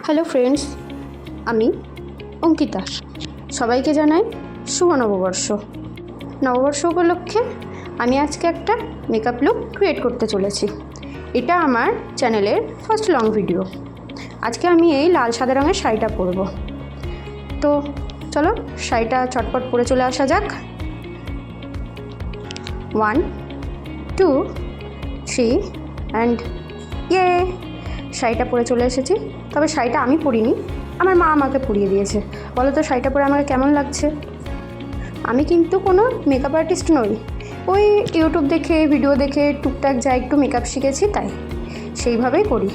Hello friends, আমি অঙ্কিতা। সবাইকে জানাই শুভ নববর্ষ। নববর্ষ উপলক্ষে আমি আজকে একটা মেকআপ লুক ক্রিয়েট করতে চলেছি। এটা আমার চ্যানেলের ফার্স্ট লং ভিডিও। আজকে আমি এই লাল সাদা রঙের শাড়িটা পরব। তো চলো শাড়িটা চটপট পরে চলে আসা যাক। 1 2 3 অ্যান্ড ইয়ে, শাড়িটা পরে চলে এসেছি। তবে শাড়িটা আমি পরিনি, আমার মা আমাকে পরিয়ে দিয়েছে। বলো তো শাড়িটা পরে আমাকে কেমন লাগছে? আমি কিন্তু কোনো মেকআপ আর্টিস্ট নই, ওই ইউটিউব দেখে ভিডিও দেখে টুকটাক যা একটু মেকআপ শিখেছি তাই সেইভাবেই করি।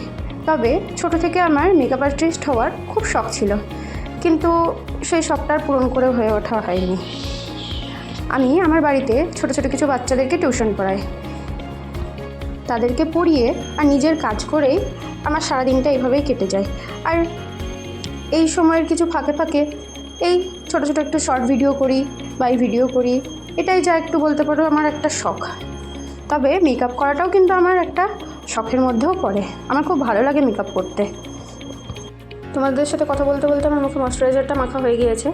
তবে ছোট থেকে আমার মেকআপ আর্টিস্ট হওয়ার খুব শখ ছিল, কিন্তু সেই শখটার পূরণ করে হয়ে ওঠা হয়নি। আমি আমার বাড়িতে ছোট ছোট কিছু বাচ্চাদেরকে টিউশন পড়াই, তাদেরকে পড়িয়ে আর নিজের কাজ করেই আমার সারাদিনটা এইভাবেই কেটে যায়। আর এই সময়ের কিছু ফাঁকে ফাঁকে এই ছোটো ছোটো একটু শর্ট ভিডিও করি বা এই ভিডিও করি, এটাই যা একটু বলতে পারো আমার একটা শখ। তবে মেকআপ করাটাও কিন্তু আমার একটা শখের মধ্যেও পড়ে, আমার খুব ভালো লাগে মেকআপ করতে। তোমাদের সাথে কথা বলতে বলতে আমার মুখে ময়শ্চারাইজারটা মাখা হয়ে গিয়েছে।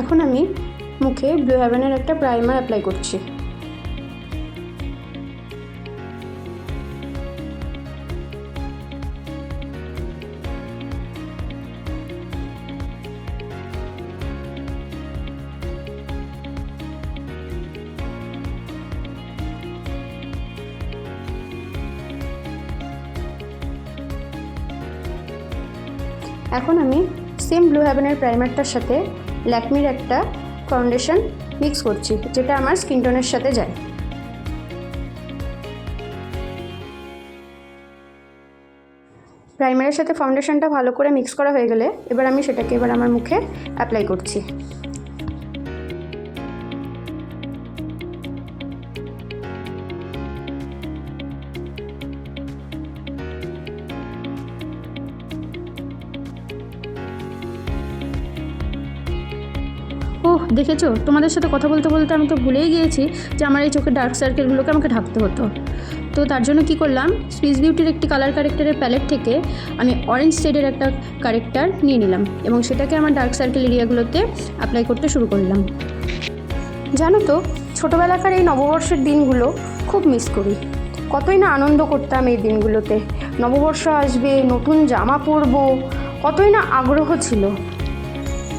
এখন আমি মুখে ব্লু হেভেনের একটা প্রাইমার অ্যাপ্লাই করছি। এখন আমি সেম ব্লু হেভেনের প্রাইমারটার সাথে ল্যাকমির একটা ফাউন্ডেশন মিক্স করছি, যেটা আমার স্কিন টোনের সাথে যায়। প্রাইমারের সাথে ফাউন্ডেশনটা ভালো করে মিক্স করা হয়ে গেলে এবার আমি সেটাকে আমার মুখে অ্যাপ্লাই করছি। ওহ, দেখেছো, তোমাদের সাথে কথা বলতে বলতে আমি তো ভুলেই গিয়েছি যে আমার এই চোখের ডার্ক সার্কেলগুলোকে আমাকে ঢাকতে হতো। তো তার জন্য কি করলাম, সুইস বিউটির একটি কালার কারেক্টারের প্যালেট থেকে আমি অরেঞ্জ শেডের একটা কারেক্টার নিয়ে নিলাম এবং সেটাকে আমার ডার্ক সার্কেল এরিয়াগুলোতে অ্যাপ্লাই করতে শুরু করলাম। জানো তো, ছোটোবেলাকার এই নববর্ষের দিনগুলো খুব মিস করি। কতই না আনন্দ করতাম এই দিনগুলোতে। নববর্ষ আসবে, নতুন জামা পরবো, কতই না আগ্রহ ছিল।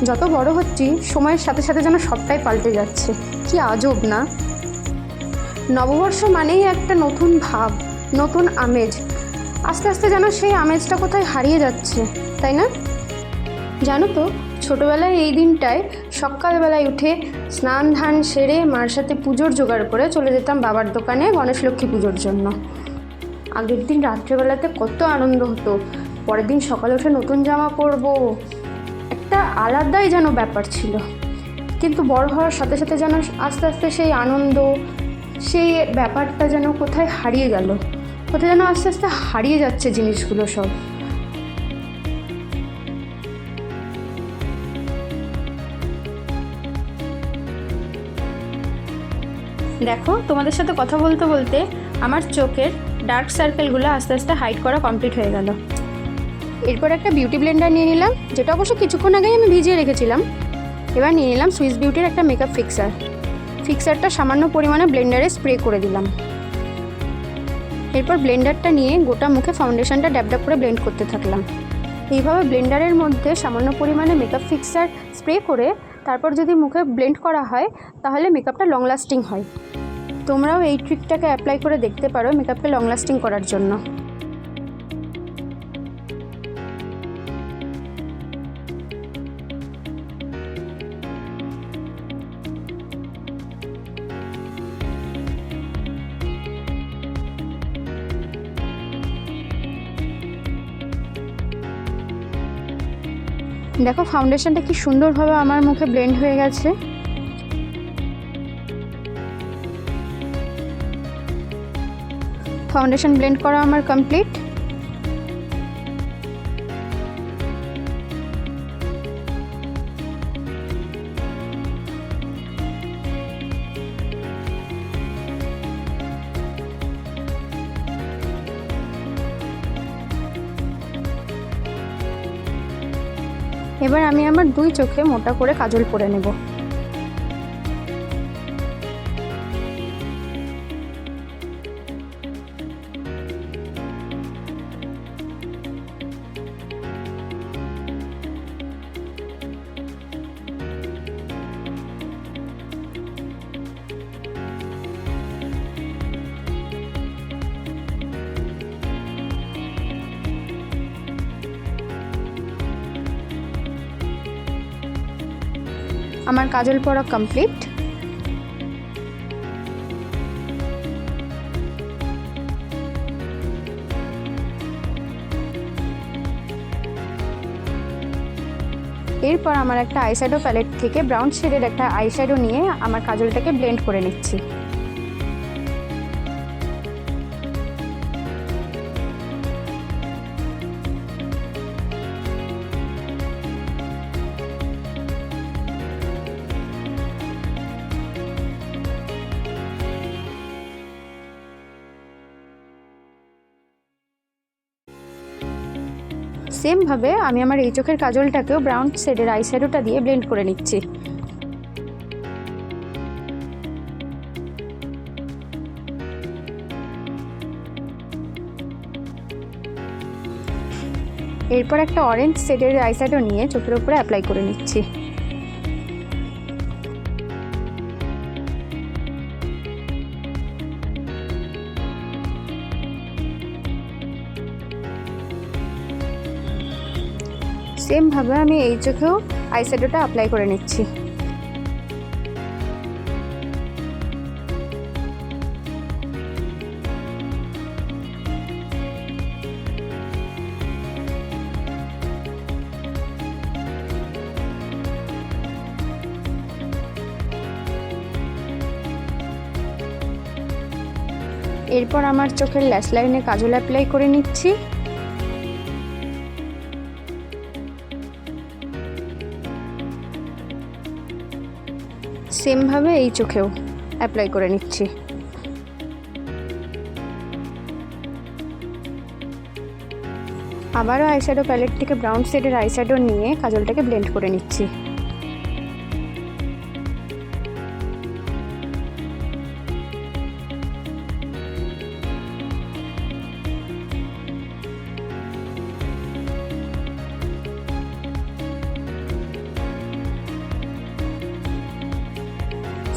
যত বড় হচ্ছি সময়ের সাথে সাথে যেন সবটাই পাল্টে যাচ্ছে। কি আজব না? নববর্ষ মানেই একটা নতুন ভাব, নতুন আমেজ। আস্তে আস্তে যেন সেই আমেজটা কোথায় হারিয়ে যাচ্ছে, তাই না? জানো তো, ছোটোবেলায় এই দিনটায় সকালবেলায় উঠে স্নান ধান সেরে মার সাথে পুজোর জোগাড় করে চলে যেতাম বাবার দোকানে গণেশ লক্ষ্মী পুজোর জন্য। আগের দিন রাত্রেবেলাতে কত আনন্দ হতো, পরের দিন সকালে উঠে নতুন জামা পরবো, একটা আলাদাই যেন ব্যাপার ছিল। কিন্তু বড় হওয়ার সাথে সাথে যেন আস্তে আস্তে সেই আনন্দ, সেই ব্যাপারটা যেন কোথায় হারিয়ে গেল, কোথায় যেন আস্তে আস্তে হারিয়ে যাচ্ছে জিনিসগুলো সব। দেখো, তোমাদের সাথে কথা বলতে বলতে আমার চোখের ডার্ক সার্কেলগুলো আস্তে আস্তে হাইড করা কমপ্লিট হয়ে গেল। এরপর একটা বিউটি ব্লেন্ডার নিয়ে নিলাম, যেটা অবশ্য কিছুক্ষণ আগেই আমি ভিজিয়ে রেখেছিলাম। এবার নিয়ে নিলাম সুইস বিউটির একটা মেকআপ ফিক্সারটা সামান্য পরিমাণে ব্লেন্ডারে স্প্রে করে দিলাম। এরপর ব্লেন্ডারটা নিয়ে গোটা মুখে ফাউন্ডেশনটা ড্যাব ড্যাব করে ব্লেন্ড করতে থাকলাম। এইভাবে ব্লেন্ডারের মধ্যে সামান্য পরিমাণে মেকআপ ফিক্সার স্প্রে করে তারপর যদি মুখে ব্লেন্ড করা হয় তাহলে মেকআপটা লং লাস্টিং হয়। তোমরাও এই ট্রিকটাকে অ্যাপ্লাই করে দেখতে পারো মেকআপকে লং লাস্টিং করার জন্য। দেখো, ফাউন্ডেশনটা কি সুন্দরভাবে আমার মুখে ব্লেন্ড হয়ে গেছে। ফাউন্ডেশন ব্লেন্ড করা আমার কমপ্লিট। এবার আমি আমার 2 চোখে মোটা করে কাজল পরে নেব। আমার কাজল পরা কমপ্লিট। এরপর আমার একটা আইশ্যাডো প্যালেট থেকে ব্রাউন শেডের একটা আইশ্যাডো নিয়ে আমার কাজলটাকে ব্লেন্ড করে নিচ্ছি। সেমভাবে আমি আমার এই চোখের কাজলটাকেও ব্রাউন শেডের আইশ্যাডোটা দিয়ে ব্লেন্ড করে নিচ্ছি। এরপর একটা অরেঞ্জ শেডের আইশ্যাডো নিয়ে চোখের উপরে অ্যাপ্লাই করে নিচ্ছি। সেমভাবে আমি এই চোখেও আইশ্যাডোটা অ্যাপ্লাই করে নিচ্ছি। এরপর আমার চোখের ল্যাশ লাইনে কাজল অ্যাপ্লাই করে নিচ্ছি। সেমভাবে এই চোখেও অ্যাপ্লাই করে নিচ্ছি। আবারও আইশ্যাডো প্যালেট থেকে ব্রাউন শেডের আইশ্যাডো নিয়ে কাজলটাকে ব্লেন্ড করে নিচ্ছি।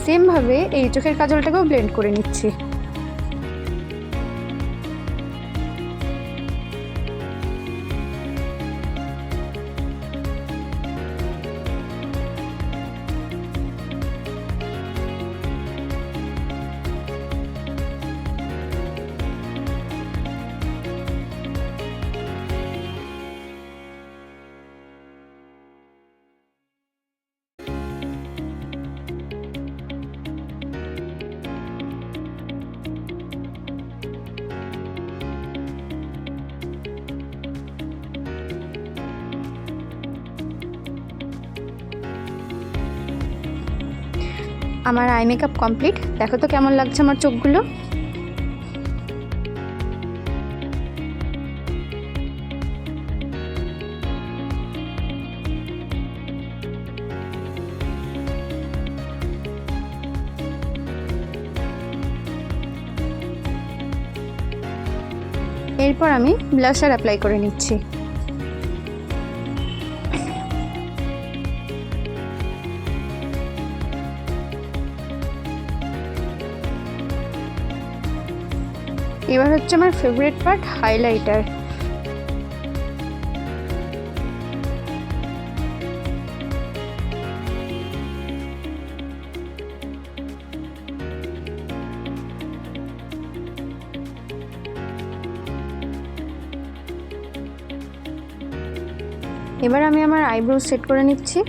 সেমভাবে এই চোখের কাজলটাকেও ব্লেন্ড করে নিচ্ছি। আমার আই মেকআপ কমপ্লিট। দেখো তো কেমন লাগছে আমার চোখগুলো। এরপর আমি ব্লাশার অ্যাপ্লাই করে নিচ্ছি। এবার হচ্ছে আমার ফেভারিট পার্ট, হাইলাইটার। এবার আমি আমার আইব্রো সেট করে নিচ্ছি।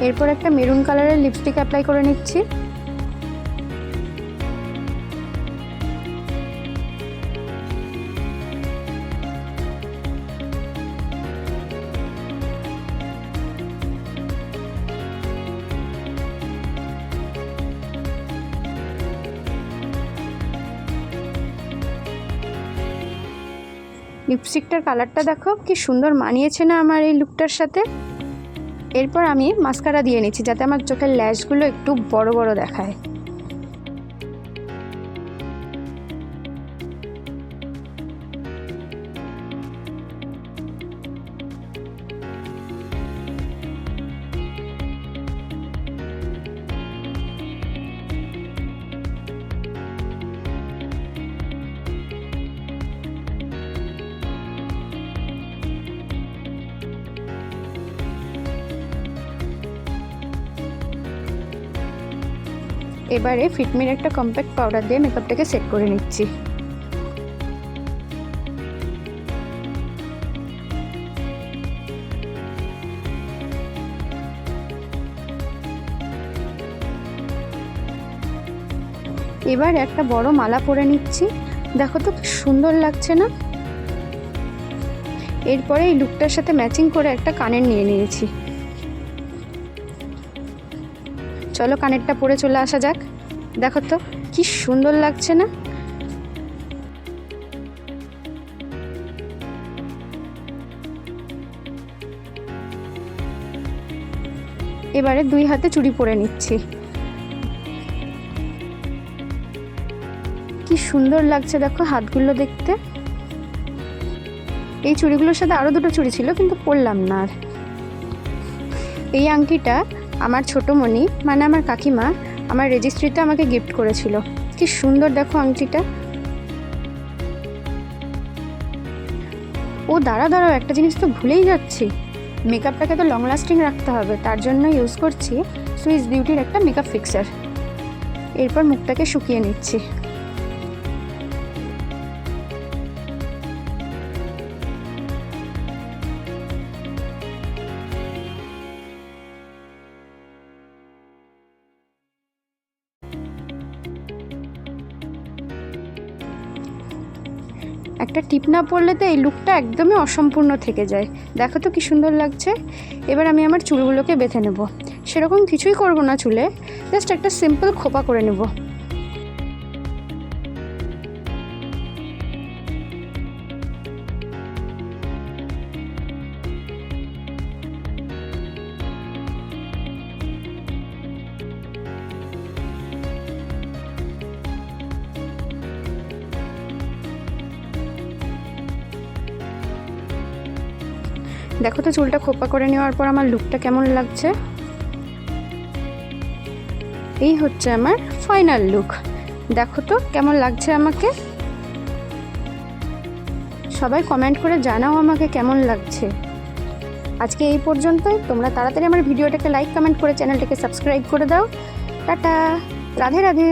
এরপর একটা মেরুন কালারের লিপস্টিক অ্যাপ্লাই করে নিচ্ছি। লিপস্টিকটার কালারটা দেখো কি সুন্দর মানিয়েছে না আমার এই লুকটার সাথে। এরপর আমি মাস্কারা দিয়ে নিচ্ছি যাতে আমার চোখের ল্যাশগুলো একটু বড় বড় দেখায়। এবারে ফিটমির একটা কম্প্যাক্ট পাউডার দিয়ে মেকআপটাকে সেট করে নিচ্ছি। এবার একটা বড় মালা পরে নিচ্ছি, দেখো তো কি সুন্দর লাগছে না। এরপরে এই লুকটার সাথে ম্যাচিং করে একটা কানের নিয়ে নিয়েছি। চলো কানেরটা পরে চলে আসা যাক, দেখো তো কি সুন্দর লাগছে না। এবারে দুই হাতে চুড়ি পরে নিচ্ছি, কি সুন্দর লাগছে দেখো হাতগুলো দেখতে। এই চুড়িগুলোর সাথে আরও দুটো চুড়ি ছিল কিন্তু পরলাম না আর। এই আংটিটা আমার ছোটোমণি মানে আমার কাকিমা আমার রেজিস্ট্রিতে আমাকে গিফট করেছিল। কি সুন্দর দেখো আংটিটা। ও দাঁড়াও একটা জিনিস তো ভুলেই যাচ্ছি, মেকআপটাকে তো লং লাস্টিং রাখতে হবে, তার জন্য ইউজ করছি সুইস বিউটির একটা মেকআপ ফিক্সার। এরপর মুখটাকে শুকিয়ে নিচ্ছি। একটা টিপ না পরলে তো এই লুকটা একদমই অসম্পূর্ণ থেকে যায়। দেখো তো কি সুন্দর লাগছে। এবার আমি আমার চুলগুলোকে বেঁধে নেব। সেরকম কিছুই করব না চুলে, জাস্ট একটা সিম্পল খোপা করে নেব। দেখো তো চুলটা খোপা করে নেওয়ার পর আমার লুকটা কেমন লাগছে। এই হচ্ছে আমার ফাইনাল লুক, দেখো তো কেমন লাগছে আমাকে। সবাই কমেন্ট করে জানাও আমাকে কেমন লাগছে। আজকে এই পর্যন্তই। তোমরা তাড়াতাড়ি আমার ভিডিওটাকে লাইক কমেন্ট করে চ্যানেলটাকে সাবস্ক্রাইব করে দাও। টাটা, রাধে রাধে।